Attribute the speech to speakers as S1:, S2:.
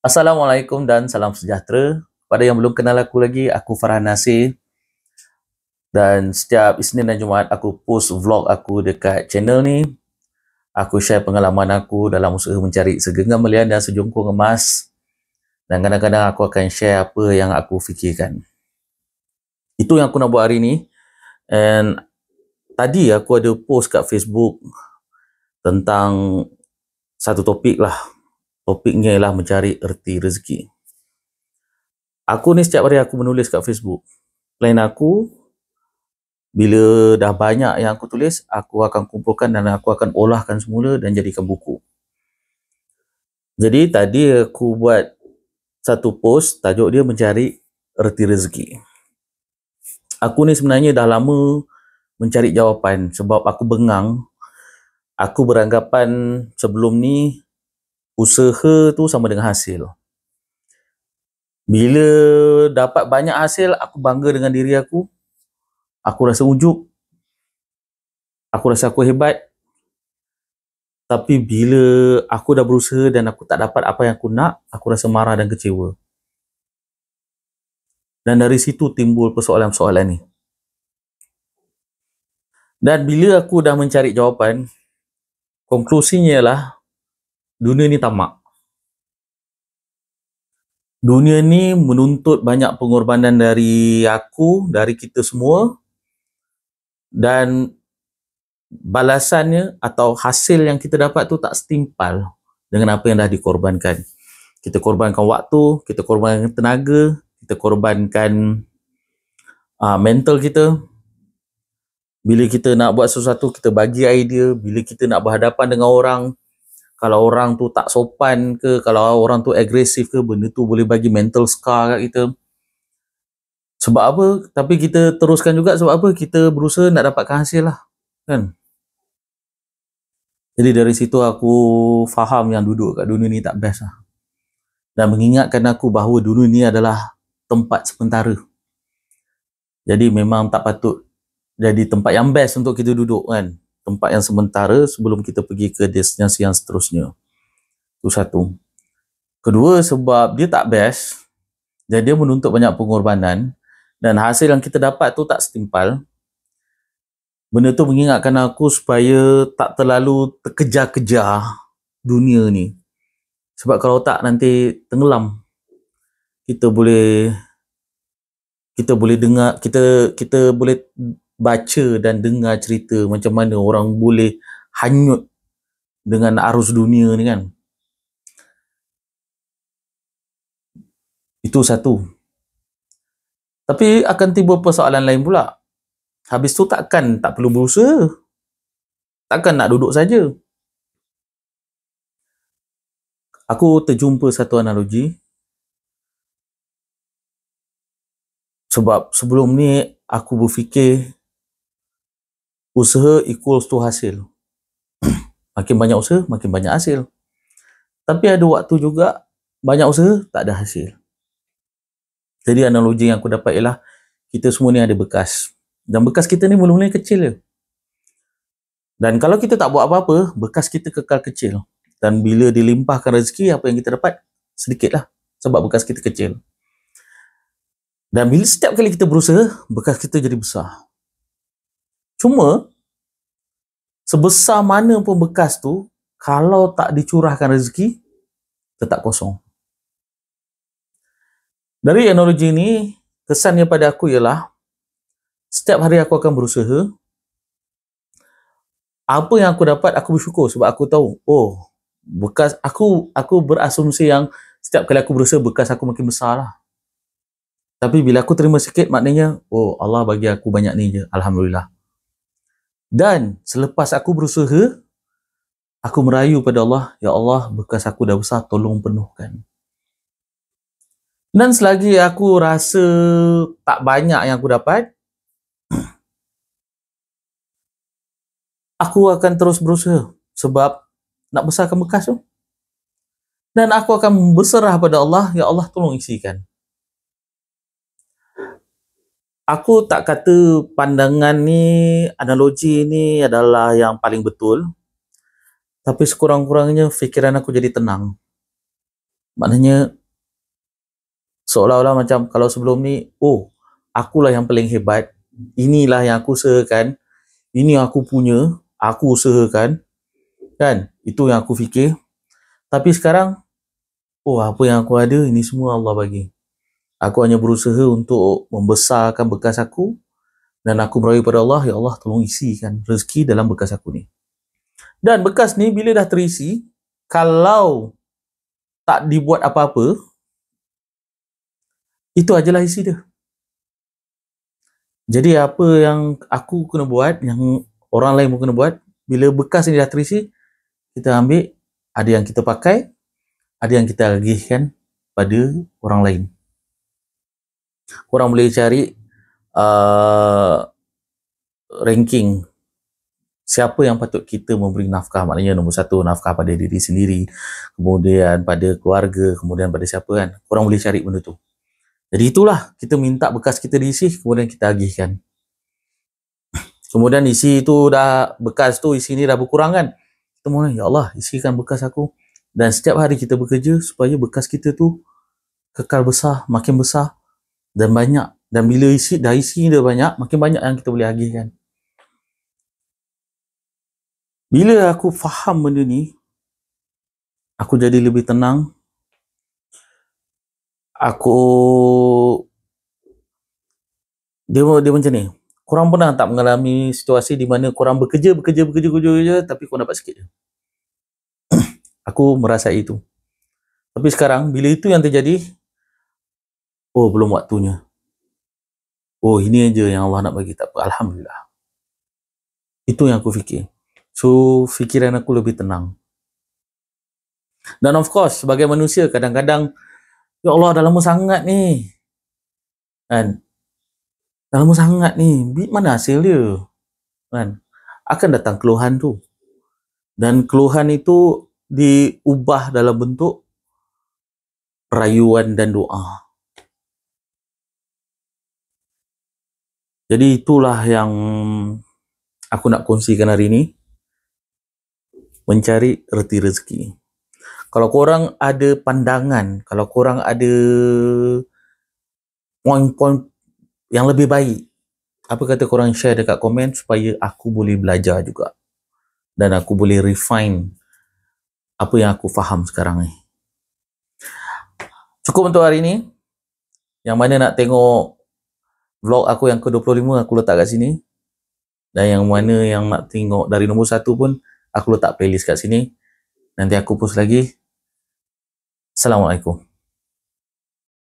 S1: Assalamualaikum dan salam sejahtera. Pada yang belum kenal aku lagi, aku Farhan Nasir dan setiap Isnin dan Jumaat aku post vlog aku dekat channel ni. Aku share pengalaman aku dalam usaha mencari segenggam belian dan sejongkong emas, dan kadang-kadang aku akan share apa yang aku fikirkan. Itu yang aku nak buat hari ni. And tadi aku ada post kat Facebook tentang satu topik lah. Topiknya ialah mencari erti rezeki. Aku ni setiap hari aku menulis kat Facebook. Plan aku, bila dah banyak yang aku tulis, aku akan kumpulkan dan aku akan olahkan semula dan jadikan buku. Jadi tadi aku buat satu post, tajuk dia mencari erti rezeki. Aku ni sebenarnya dah lama mencari jawapan sebab aku bengang. Aku beranggapan sebelum ni usaha tu sama dengan hasil. Bila dapat banyak hasil, aku bangga dengan diri aku. Aku rasa ujub. Aku rasa aku hebat. Tapi bila aku dah berusaha dan aku tak dapat apa yang aku nak, aku rasa marah dan kecewa. Dan dari situ timbul persoalan-persoalan ni. Dan bila aku dah mencari jawapan, konklusinya ialah dunia ni tamak. Dunia ni menuntut banyak pengorbanan dari aku, dari kita semua, dan balasannya atau hasil yang kita dapat tu tak setimpal dengan apa yang dah dikorbankan. Kita korbankan waktu, kita korbankan tenaga, kita korbankan mental kita. Bila kita nak buat sesuatu, kita bagi idea. Bila kita nak berhadapan dengan orang, kalau orang tu tak sopan ke, kalau orang tu agresif ke, benda tu boleh bagi mental scar kat kita. Sebab apa? Tapi kita teruskan juga sebab apa? Kita berusaha nak dapatkan hasil lah. Kan? Jadi dari situ aku faham yang duduk kat dunia ni tak best lah. Dan mengingatkan aku bahawa dunia ni adalah tempat sementara. Jadi memang tak patut jadi tempat yang best untuk kita duduk kan. Tempat yang sementara sebelum kita pergi ke destinasi yang seterusnya. Itu satu. Kedua, sebab dia tak best dan dia menuntut banyak pengorbanan dan hasil yang kita dapat tu tak setimpal. Benda tu mengingatkan aku supaya tak terlalu terkejar-kejar dunia ni. Sebab kalau tak nanti tenggelam. Kita boleh dengar, kita boleh baca dan dengar cerita macam mana orang boleh hanyut dengan arus dunia ni kan. Itu satu. Tapi akan timbul persoalan lain pula. Habis tu tak perlu berusaha. Takkan nak duduk saja. Aku terjumpa satu analogi. Sebab sebelum ni aku berfikir usaha equals to hasil. Makin banyak usaha, makin banyak hasil. Tapi ada waktu juga banyak usaha, tak ada hasil. Jadi analogi yang aku dapat ialah kita semua ni ada bekas. Dan bekas kita ni mula-mula kecil je. Dan kalau kita tak buat apa-apa, bekas kita kekal kecil. Dan bila dilimpahkan rezeki, apa yang kita dapat? Sedikit lah. Sebab bekas kita kecil. Dan bila setiap kali kita berusaha, bekas kita jadi besar. Cuma, sebesar mana pun bekas tu, kalau tak dicurahkan rezeki, tetap kosong. Dari analogi ni, kesannya pada aku ialah, setiap hari aku akan berusaha, apa yang aku dapat, aku bersyukur sebab aku tahu, bekas aku berasumsi yang setiap kali aku berusaha, bekas aku makin besar lah. Tapi bila aku terima sikit, maknanya, Allah bagi aku banyak ni je, Alhamdulillah. Dan selepas aku berusaha, aku merayu pada Allah, Ya Allah, bekas aku dah besar, tolong penuhkan. Dan selagi aku rasa tak banyak yang aku dapat, aku akan terus berusaha sebab nak besarkan bekas tu. Dan aku akan berserah pada Allah, Ya Allah, tolong isikan. Aku tak kata pandangan ni, analogi ni adalah yang paling betul. Tapi sekurang-kurangnya fikiran aku jadi tenang. Maknanya seolah-olah macam kalau sebelum ni, oh, akulah yang paling hebat, inilah yang aku usahakan, ini aku punya, aku usahakan, kan? Itu yang aku fikir. Tapi sekarang, oh, apa yang aku ada, ini semua Allah bagi. Aku hanya berusaha untuk membesarkan bekas aku, dan aku merayu pada Allah, ya Allah tolong isikan rezeki dalam bekas aku ni. Dan bekas ni bila dah terisi, kalau tak dibuat apa-apa, itu ajalah isi dia. Jadi apa yang aku kena buat, yang orang lain pun kena buat, bila bekas ni dah terisi, kita ambil, ada yang kita pakai, ada yang kita agihkan pada orang lain. Korang boleh cari ranking siapa yang patut kita memberi nafkah. Maknanya nombor 1, nafkah pada diri sendiri, kemudian pada keluarga, kemudian pada siapa, kan. Korang boleh cari benda tu. Jadi itulah, kita minta bekas kita diisi, kemudian kita agihkan. Kemudian isi tu dah, bekas tu isi ni dah berkurang, kan. Kita mohon, ya Allah isikan bekas aku. Dan setiap hari kita bekerja supaya bekas kita tu kekal besar, makin besar dan banyak. Dan bila dah isi dia banyak, makin banyak yang kita boleh agihkan. Bila aku faham benda ni, aku jadi lebih tenang. Dia macam ni. Korang pernah tak mengalami situasi di mana korang bekerja, tapi korang dapat sikit je? Aku merasai itu. Tapi sekarang, bila itu yang terjadi, oh, belum waktunya. Oh, ini aja yang Allah nak bagi, tak apa, Alhamdulillah. Itu yang aku fikir. So, fikiran aku lebih tenang. Dan of course, sebagai manusia, kadang-kadang, ya Allah, dah lama sangat ni. Kan? Dah lama sangat ni. Mana hasil dia? Kan? Akan datang keluhan tu. Dan keluhan itu diubah dalam bentuk rayuan dan doa. Jadi itulah yang aku nak kongsikan hari ini. Mencari reti rezeki. Kalau korang ada pandangan, kalau korang ada poin-poin yang lebih baik, apa kata korang share dekat komen supaya aku boleh belajar juga. Dan aku boleh refine apa yang aku faham sekarang ni. Cukup untuk hari ni. Yang mana nak tengok vlog aku yang ke-25, aku letak kat sini. Dan yang mana yang nak tengok dari nombor 1 pun, aku letak playlist kat sini. Nanti aku post lagi. Assalamualaikum.